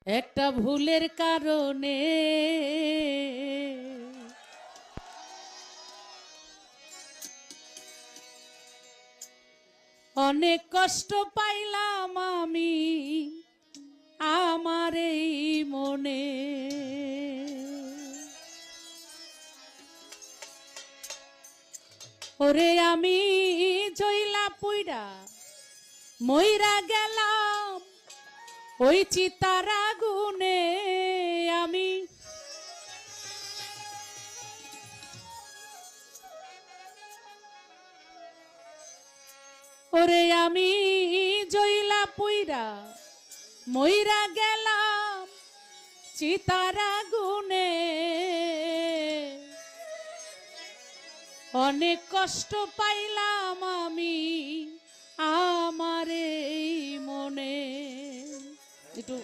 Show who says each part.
Speaker 1: একটা ভুলের কারণে অনেক কষ্ট পাইলাম আমি আমার এই মনে। ওরে আমি জইলা পুইরা মইরা গেলাম ওই চিতার আগুনে। আমি ওরে আমি জইলা পুইরা মইরা গেলাম চিতার আগুনে। অনেক কষ্ট পাইলাম আমি আমার এই মনে। একটু